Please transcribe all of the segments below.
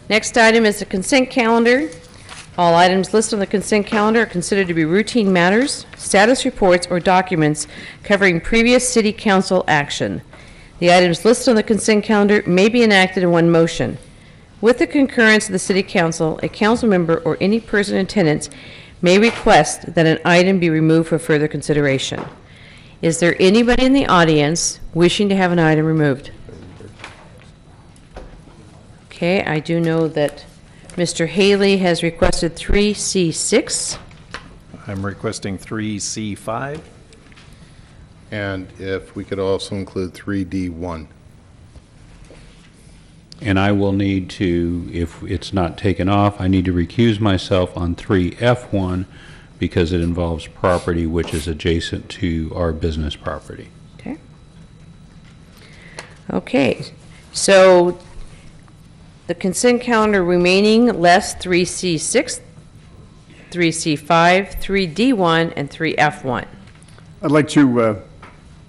Next item is the consent calendar. All items listed on the consent calendar are considered to be routine matters, status reports, or documents covering previous city council action. The items listed on the consent calendar may be enacted in one motion. With the concurrence of the city council, a council member or any person in attendance may request that an item be removed for further consideration. Is there anybody in the audience wishing to have an item removed? Okay, I do know that Mr. Haley has requested 3C6. I'm requesting 3C5. And if we could also include 3D1. And I will need to, if it's not taken off, I need to recuse myself on 3F1 because it involves property which is adjacent to our business property. Okay. Okay, so the consent calendar remaining less 3C6, 3C5, 3D1, and 3F1. I'd like to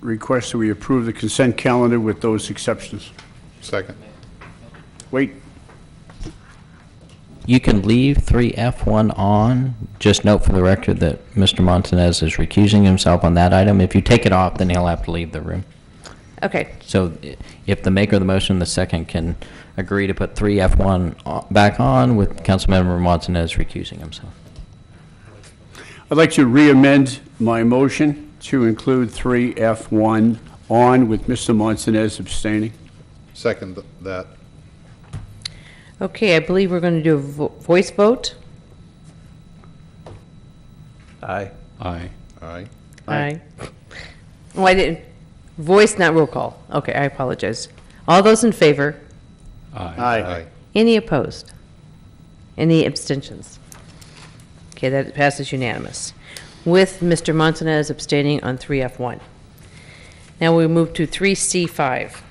request that we approve the consent calendar with those exceptions. Second. Wait. You can leave 3F1 on. Just note for the record that Mr. Montanez is recusing himself on that item. If you take it off, then he'll have to leave the room. Okay. So if the maker of the motion and the second can agree to put 3F1 back on with Councilmember Montanez recusing himself. I'd like to re-amend my motion to include 3F1 on with Mr. Montanez abstaining. Second that. Okay, I believe we're going to do a voice vote. Aye. Aye. Aye. Aye. Oh, I didn't. Voice, not roll call. Okay, I apologize. All those in favor? Aye. Aye. Any opposed? Any abstentions? Okay, that passes unanimous, with Mr. Montanez abstaining on 3F1. Now we move to 3C5.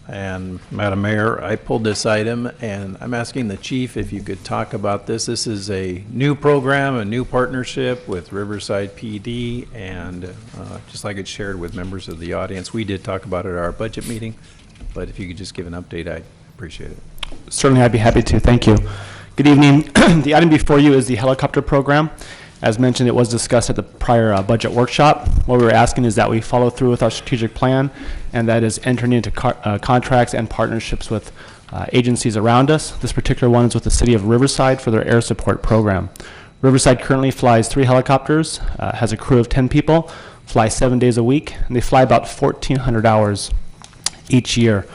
And Madam Mayor, I pulled this item, and I'm asking the chief if you could talk about this. This is a new program, a new partnership with Riverside PD, and just like it's shared with members of the audience, we did talk about it at our budget meeting, but if you could just give an update, I'd appreciate it. Certainly, I'd be happy to. Thank you. Good evening. The item before you is the helicopter program. As mentioned, it was discussed at the prior budget workshop. What we were asking is that we follow through with our strategic plan, and that is entering into contracts and partnerships with agencies around us. This particular one is with the city of Riverside for their air support program. Riverside currently flies 3 helicopters, has a crew of 10 people, fly 7 days a week, and they fly about 1,400 hours each year.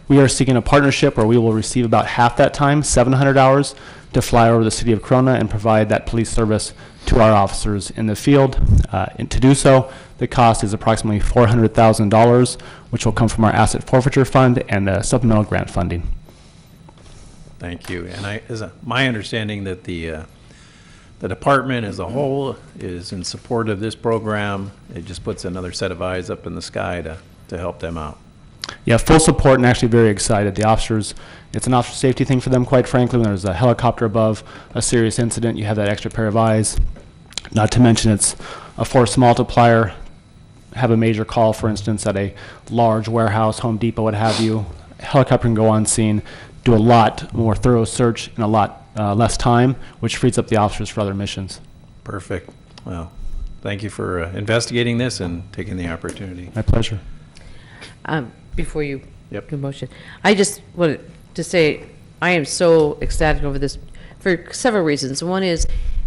We are seeking a partnership where we will receive about half that time, 700 hours, to fly over the city of Corona and provide that police service to our officers in the field. And to do so, the cost is approximately $400,000, which will come from our asset forfeiture fund and supplemental grant funding. Thank you. And my understanding that the department as a whole is in support of this program. It just puts another set of eyes up in the sky to help them out. Yeah, full support and actually very excited. The officers, it's an officer safety thing for them, quite frankly. When there's a helicopter above a serious incident, you have that extra pair of eyes. Not to mention it's a force multiplier. Have a major call, for instance, at a large warehouse, Home Depot, what have you. Helicopter can go on scene, do a lot more thorough search in a lot less time, which frees up the officers for other missions. Perfect. Well, thank you for investigating this and taking the opportunity. My pleasure. Before you do motion, I just wanted to say I am so ecstatic over this for several reasons. One is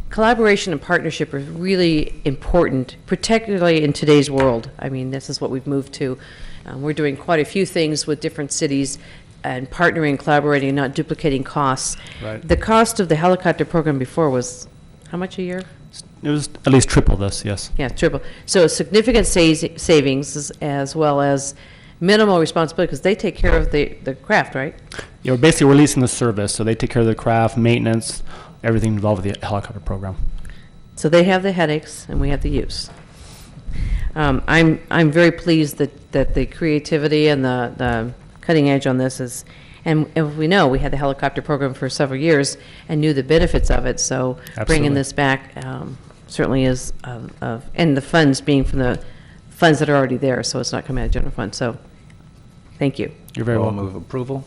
collaboration and partnership are really important, particularly in today's world. I mean, this is what we've moved to. We're doing quite a few things with different cities and partnering, collaborating, and not duplicating costs. Right. The cost of the helicopter program before was how much a year? It was at least triple this, yes. Yeah, triple. So significant savings as well as minimal responsibility because they take care of the craft, right? Yeah, we're basically releasing the service, so they take care of the craft, maintenance, everything involved with the helicopter program. So they have the headaches and we have the use. I'm very pleased that the creativity and the cutting edge on this is, and we know we had the helicopter program for several years and knew the benefits of it. So Absolutely. Bringing this back certainly is and the funds being from the funds that are already there, so it's not coming out of general fund. So thank you. You're very I'll welcome. move approval.